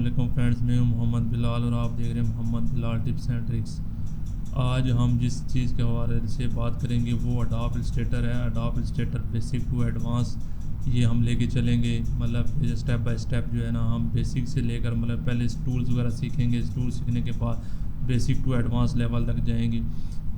वालेकुम फ्रेंड्स, मैं हूं मोहम्मद बिलाल और आप देख रहे हैं Mohammad Bilal tips and tricks. आज हम जिस चीज़ के हवाले से बात करेंगे वो अडोब इलस्ट्रेटर है। Adobe Illustrator basic to advance ये हम लेके चलेंगे, मतलब स्टेप बाय स्टेप जो है ना, हम बेसिक से लेकर मतलब पहले टूल्स वगैरह सीखेंगे, टूल सीखने के बाद बेसिक टू एडवांस लेवल तक जाएंगे।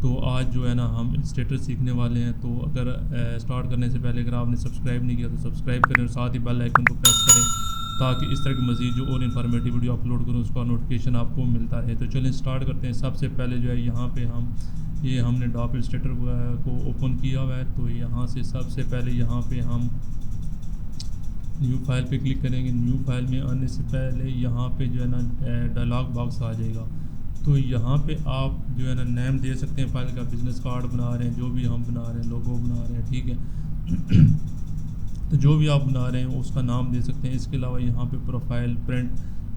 तो आज जो है ना हम इलस्ट्रेटर सीखने वाले हैं। तो अगर स्टार्ट करने से पहले अगर आपने सब्सक्राइब नहीं किया तो सब्सक्राइब करें और साथ ही बेल आइकन को प्रेस करें ताकि इस तरह की मज़ीद जो और इन्फॉर्मेटिव वीडियो अपलोड करूँ उसका नोटिफिकेशन आपको मिलता रहे। तो चलें स्टार्ट करते हैं। सबसे पहले जो है यहाँ पे हमने अडोब इलस्ट्रेटर को ओपन किया हुआ है। तो यहाँ से सबसे पहले यहाँ पे हम न्यू फाइल पे क्लिक करेंगे। न्यू फाइल में आने से पहले यहाँ पे जो है ना डायलॉग बॉक्स आ जाएगा। तो यहाँ पे आप जो है ना नेम दे सकते हैं फाइल का, बिजनेस कार्ड बना रहे हैं, जो भी हम बना रहे हैं, लोगो बना रहे हैं, ठीक है। तो जो भी आप बना रहे हैं उसका नाम दे सकते हैं। इसके अलावा यहाँ पे प्रोफाइल, प्रिंट,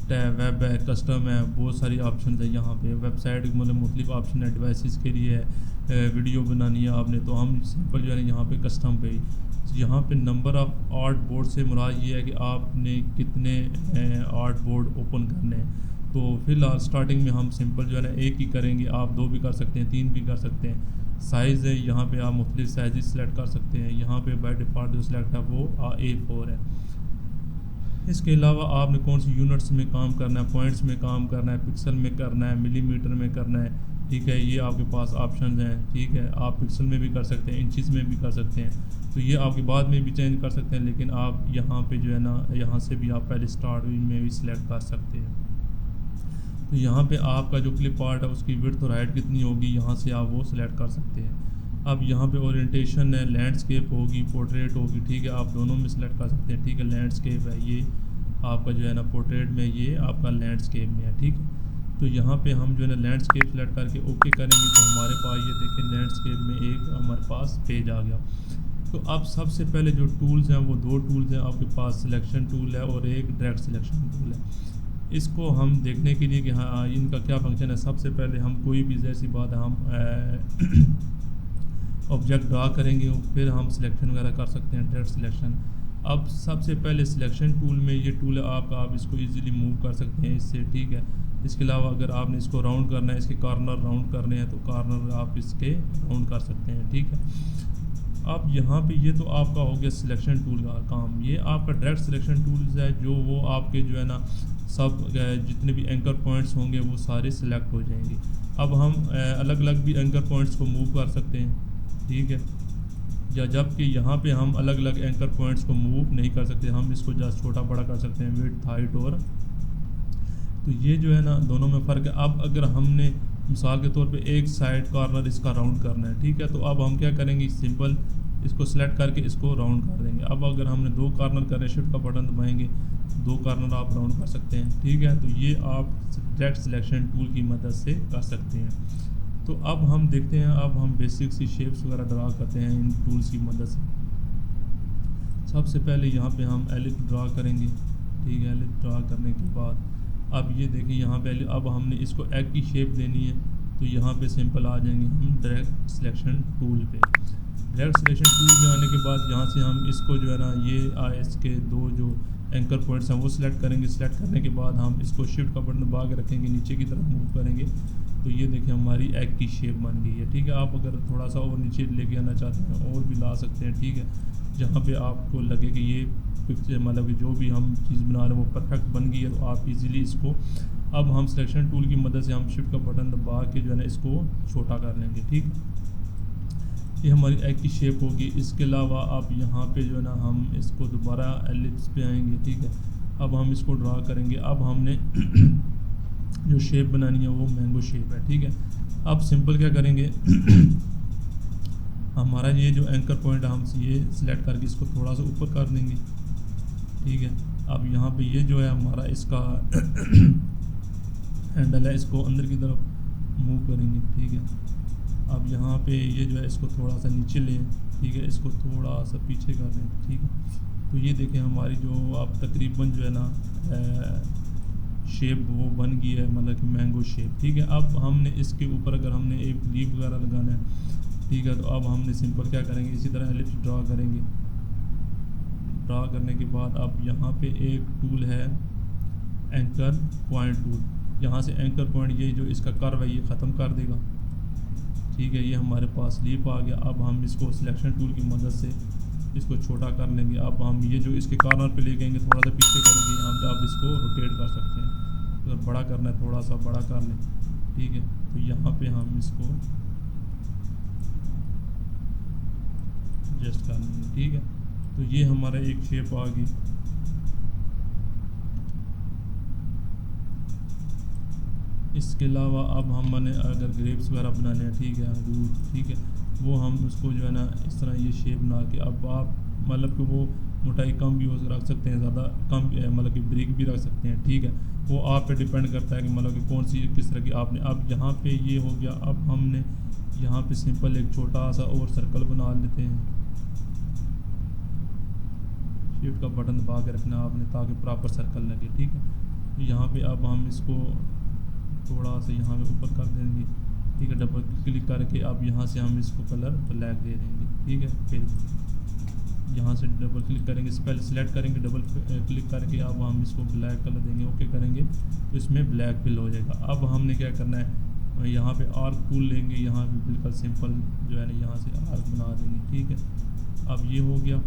टैब, वेब है, कस्टम है, बहुत सारी ऑप्शन है यहाँ पे। वेबसाइट मतलब मुख्तलिफ ऑप्शन है, डिवाइसेस के लिए है, वीडियो बनानी है आपने तो हम सिंपल जो है ना यहाँ पे कस्टम पे यहाँ पे नंबर ऑफ आर्ट बोर्ड से मुराद ये है कि आपने कितने आर्ट बोर्ड ओपन करने हैं। तो फिलहाल स्टार्टिंग में हम सिंपल जो है ना एक ही करेंगे। आप दो भी कर सकते हैं, तीन भी कर सकते हैं। साइज़ है यहाँ पे आप मुख्तलिफ साइज़ सेलेक्ट कर सकते हैं। यहाँ पे बाय डिफ़ॉल्ट जो सिलेक्ट है वो A4 है। इसके अलावा आपने कौन सी यूनिट्स में काम करना है, पॉइंट्स में काम करना है, पिक्सल में करना है, मिलीमीटर में करना है, ठीक है। ये आपके पास ऑप्शन हैं, ठीक है। आप पिक्सल में भी कर सकते हैं, इंचज़ में भी कर सकते हैं। तो ये आपके बाद में भी चेंज कर सकते हैं, लेकिन आप यहाँ पे जो है ना यहाँ से भी आप पहले स्टार्ट में भी सिलेक्ट कर सकते हैं। तो यहाँ पे आपका जो क्लिप आर्ट है उसकी विड्थ और हाइट कितनी होगी, यहाँ से आप वो सिलेक्ट कर सकते हैं। अब यहाँ पे ओरिएंटेशन है, लैंडस्केप होगी, पोर्ट्रेट होगी, ठीक है। आप दोनों में सिलेक्ट कर सकते हैं, ठीक है। लैंडस्केप है ये आपका जो है ना, पोर्ट्रेट में ये आपका लैंडस्केप में है, ठीक है। तो यहाँ पे हम जो है ना लैंडस्केप सेलेक्ट करके ओके करेंगे तो हमारे पास ये देखें लैंडस्केप में एक हमारे पास पेज आ गया। तो अब सबसे पहले जो टूल्स हैं वो दो टूल्स हैं आपके पास, सिलेक्शन टूल है और एक डायरेक्ट सिलेक्शन टूल है। इसको हम देखने के लिए कि हाँ इनका क्या फंक्शन है, सबसे पहले हम कोई भी जैसी बात है हम ऑब्जेक्ट ड्रा करेंगे, फिर हम सिलेक्शन वगैरह कर सकते हैं, डायरेक्ट सिलेक्शन। अब सबसे पहले सिलेक्शन टूल में ये टूल है आपका, आप इसको इजीली मूव कर सकते हैं इससे, ठीक है। इसके अलावा अगर आपने इसको राउंड करना है, इसके कॉर्नर राउंड करने हैं तो कॉर्नर आप इसके राउंड कर सकते हैं, ठीक है। अब यहाँ पे ये तो आपका हो गया सिलेक्शन टूल का काम। ये आपका डायरेक्ट सिलेक्शन टूल्स है जो वो आपके जो है ना सब जितने भी एंकर पॉइंट्स होंगे वो सारे सिलेक्ट हो जाएंगे। अब हम अलग अलग भी एंकर पॉइंट्स को मूव कर सकते हैं, ठीक है। या जबकि यहाँ पे हम अलग अलग एंकर पॉइंट्स को मूव नहीं कर सकते, हम इसको जस्ट छोटा बड़ा कर सकते हैं, विड्थ, हाइट और। तो ये जो है ना दोनों में फ़र्क है। अब अगर हमने मिसाल के तौर पे एक साइड कॉर्नर इसका राउंड करना है, ठीक है। तो अब हम क्या करेंगे, सिंपल इसको सेलेक्ट करके इसको राउंड कर देंगे। अब अगर हमने दो कॉर्नर करने, शिफ्ट का बटन दबाएंगे, दो कॉर्नर आप राउंड कर सकते हैं, ठीक है। तो ये आप डायरेक्ट सिलेक्शन टूल की मदद से कर सकते हैं। तो अब हम देखते हैं, अब हम बेसिक सी शेप्स वगैरह ड्रा करते हैं इन टूल्स की मदद से। सबसे पहले यहाँ पे हम एलिप्स ड्रा करेंगे, ठीक है। एलिप्स ड्रा करने के बाद अब ये देखिए यहाँ पे अब हमने इसको एग की शेप देनी है। तो यहाँ पे सिंपल आ जाएंगे हम डायरेक्ट सिलेक्शन टूल पे। डायरेक्ट सिलेक्शन टूल में आने के बाद यहाँ से हम इसको जो है ना ये इसके दो जो एंकर पॉइंट्स हैं वो सिलेक्ट करेंगे। सिलेक्ट करने के बाद हम इसको शिफ्ट का बटन दबा के रखेंगे, नीचे की तरफ मूव करेंगे तो ये देखिए हमारी एग की शेप बन गई है, ठीक है। आप अगर थोड़ा सा और नीचे लेके आना चाहते हैं और भी ला सकते हैं, ठीक है। जहाँ पे आपको लगे कि ये पिक्चर मतलब कि जो भी हम चीज़ बना रहे हैं वो परफेक्ट बन गई है तो आप इजीली इसको अब हम सिलेक्शन टूल की मदद से हम शिफ्ट का बटन दबा के जो है ना इसको छोटा कर लेंगे, ठीक है। ये हमारी एग की शेप होगी। इसके अलावा आप यहाँ पे जो है ना हम इसको दोबारा एलिप्स पे आएंगे, ठीक है। अब हम इसको ड्रा करेंगे। अब हमने जो शेप बनानी है वो मैंगो शेप है, ठीक है। अब सिंपल क्या करेंगे हमारा ये जो एंकर पॉइंट है हम ये सिलेक्ट करके इसको थोड़ा सा ऊपर कर देंगे, ठीक है। अब यहाँ पे ये जो है हमारा इसका हैंडल है, इसको अंदर की तरफ मूव करेंगे, ठीक है। अब यहाँ पे ये जो है इसको थोड़ा सा नीचे लें, ठीक है। इसको थोड़ा सा पीछे कर लें, ठीक है। तो ये देखें हमारी जो अब तकरीबन जो है ना शेप वो बन गई है, मतलब कि मैंगो शेप, ठीक है। अब हमने इसके ऊपर अगर हमने एक लीफ वगैरह लगाना है, ठीक है। तो अब हमने सिंपल क्या करेंगे, इसी तरह एलिप्स ड्रा करेंगे। ड्रा करने के बाद अब यहाँ पे एक टूल है एंकर पॉइंट टूल। यहाँ से एंकर पॉइंट ये जो इसका कर्व है ये ख़त्म कर देगा, ठीक है। ये हमारे पास लीप आ गया। अब हम इसको सिलेक्शन टूल की मदद से इसको छोटा कर लेंगे। अब हम ये जो इसके कॉर्नर पे ले जाएंगे, थोड़ा सा पीछे करेंगे, यहाँ पे आप इसको रोटेट कर सकते हैं। अगर बड़ा करना है थोड़ा सा बड़ा कर लें, ठीक है। तो यहाँ पे हम इसको एडजस्ट कर लेंगे, ठीक है। तो ये हमारा एक शेप आ गई। इसके अलावा अब हमने अगर ग्रेप्स वगैरह बनाने हैं, ठीक है, अंगूर, ठीक है, वो हम उसको जो है ना इस तरह ये शेप बना के, अब आप मतलब कि वो मोटाई कम भी रख सकते हैं, ज़्यादा कम मतलब कि ब्रिक भी रख सकते हैं, ठीक है। वो आप पे डिपेंड करता है कि मतलब कि कौन सी किस तरह की आपने। अब यहाँ पे ये हो गया। अब हमने यहाँ पे सिंपल एक छोटा सा और सर्कल बना लेते हैं। शिफ्ट का बटन दबा के रखना आपने ताकि प्रॉपर सर्कल लगे, ठीक है। तो यहाँ पे अब हम इसको थोड़ा सा यहाँ पे ऊपर कर देंगे, ठीक है। डबल क्लिक करके अब यहाँ से हम इसको कलर ब्लैक दे देंगे, ठीक है। फिर यहाँ से डबल क्लिक करेंगे, पहले सिलेक्ट करेंगे, डबल क्लिक करके अब हम इसको ब्लैक कलर देंगे, ओके करेंगे तो इसमें ब्लैक फिल हो जाएगा। अब हमने क्या करना है, यहाँ पे आर्क टूल लेंगे, यहाँ पे बिल्कुल सिंपल जो है ना यहाँ से आर्क बना देंगे, ठीक है। अब ये हो गया।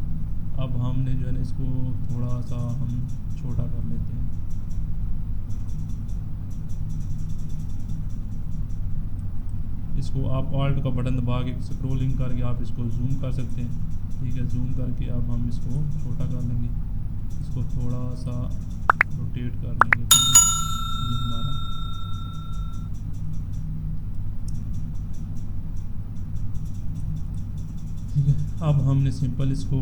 अब हमने जो है ना इसको थोड़ा सा हम छोटा कर लेते हैं। इसको आप ऑल्ट का बटन दबा के स्क्रोलिंग करके आप इसको जूम कर सकते हैं, ठीक है। जूम करके अब हम इसको छोटा कर लेंगे, इसको थोड़ा सा रोटेट कर लेंगे, ठीक है। ये हमारा ठीक है। अब हमने सिंपल इसको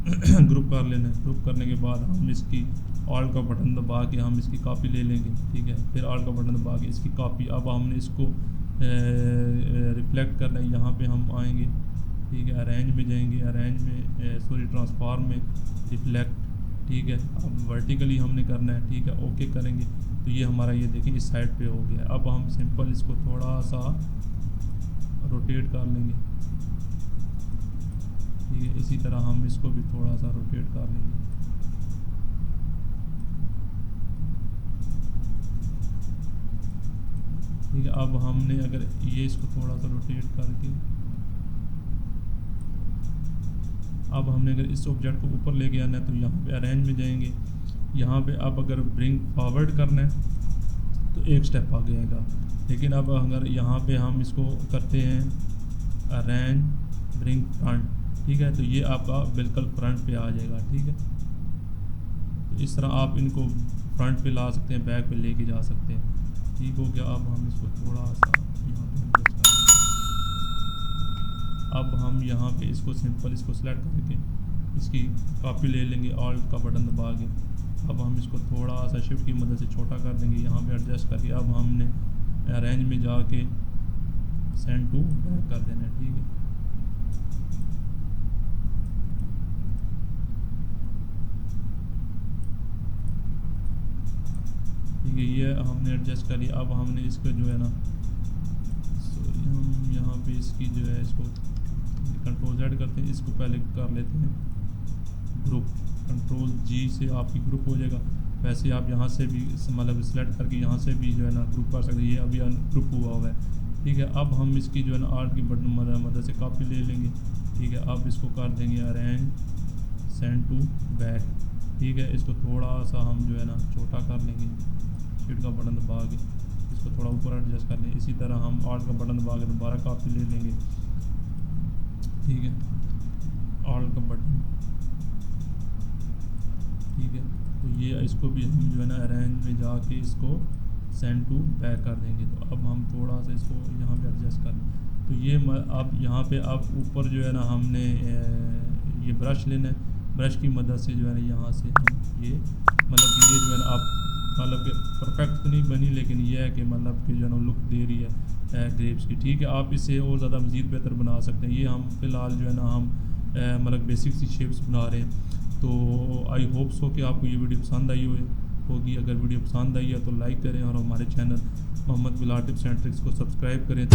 ग्रुप कर लेना है। ग्रुप करने के बाद हम इसकी ऑल्ट का बटन दबा के हम इसकी कॉपी ले लेंगे, ठीक है। फिर ऑल्ट का बटन दबा के इसकी कॉपी। अब हमने इसको रिफ्लेक्ट करना है, यहाँ पे हम आएंगे, ठीक है। अरेंज में जाएंगे, अरेंज में ट्रांसफॉर्म में रिफ्लेक्ट, ठीक है। अब वर्टिकली हमने करना है, ठीक है, ओके करेंगे तो ये हमारा ये देखें इस साइड पे हो गया। अब हम सिंपल इसको थोड़ा सा रोटेट कर लेंगे, ठीक है। इसी तरह हम इसको भी थोड़ा सा रोटेट कर लेंगे, ठीक है। अब हमने अगर ये इसको थोड़ा सा रोटेट करके अब हमने अगर इस ऑब्जेक्ट को ऊपर ले गया ना तो यहाँ पे अरेंज में जाएंगे। यहाँ पे अब अगर ब्रिंग फॉरवर्ड करना है तो एक स्टेप आगे आएगा, लेकिन अब अगर यहाँ पे हम इसको करते हैं अरेंज ब्रिंग फ्रंट, ठीक है, तो ये आपका बिल्कुल फ्रंट पे आ जाएगा, ठीक है। तो इस तरह आप इनको फ्रंट पे ला सकते हैं, बैक पे लेके जा सकते हैं, ठीक हो गया। अब हम इसको थोड़ा सा यहाँ पे एडजस्ट कर लेंगे। अब हम यहाँ पे इसको सिंपल इसको सेलेक्ट करके इसकी कॉपी ले लेंगे, ऑल्ट का बटन दबा के। अब हम इसको थोड़ा सा शिफ्ट की मदद से छोटा कर देंगे, यहाँ पे एडजस्ट करके। अब हमने अरेंज में जाके सेंड टू बैक कर देना है, ठीक है। ठीक है, ये हमने एडजस्ट करी। अब हमने इसको जो है ना हम यहाँ पे इसकी जो है इसको कंट्रोल Z करते हैं, इसको पहले कर लेते हैं ग्रुप। कंट्रोल G से आपकी ग्रुप हो जाएगा। वैसे आप यहाँ से भी मतलब सेलेक्ट करके यहाँ से भी जो है ना ग्रुप कर सकते हैं। ये अभी ग्रुप हुआ है, ठीक है। अब हम इसकी जो है ना आर्ट की बटन मदद से कॉपी ले लेंगे, ठीक है। अब इसको कर देंगे अरेंज सेंड टू बैक, ठीक है। इसको थोड़ा सा हम जो है ना छोटा कर लेंगे, शिफ्ट का बटन दबा के इसको थोड़ा ऊपर एडजस्ट कर लेंगे। इसी तरह हम ऑल्ट का बटन दबा के दोबारा कॉपी ले लेंगे, ठीक है, ऑल्ट का बटन, ठीक है। तो ये इसको भी हम जो है ना अरेंज में जाके इसको सेंड टू बैक कर देंगे। तो अब हम थोड़ा सा इसको यहाँ पे एडजस्ट कर लें। तो ये अब यहाँ पे अब ऊपर जो है ना हमने ये ब्रश लेना है। ब्रश की मदद से जो है ना यहाँ से हम ये मतलब कि ये जो है ना आप मतलब कि परफेक्ट तो नहीं बनी, लेकिन ये है कि मतलब कि जो है ना लुक दे रही है ग्रेप्स की, ठीक है। आप इसे और ज़्यादा मज़ीद बेहतर बना सकते हैं। ये हम फ़िलहाल जो है ना हम मतलब बेसिक सी शेप्स बना रहे हैं। तो आई होप सो कि आपको ये वीडियो पसंद आई होगी। अगर वीडियो पसंद आई है तो लाइक करें और हमारे channel Mohammad Bilal tips and tricks को सब्सक्राइब करें।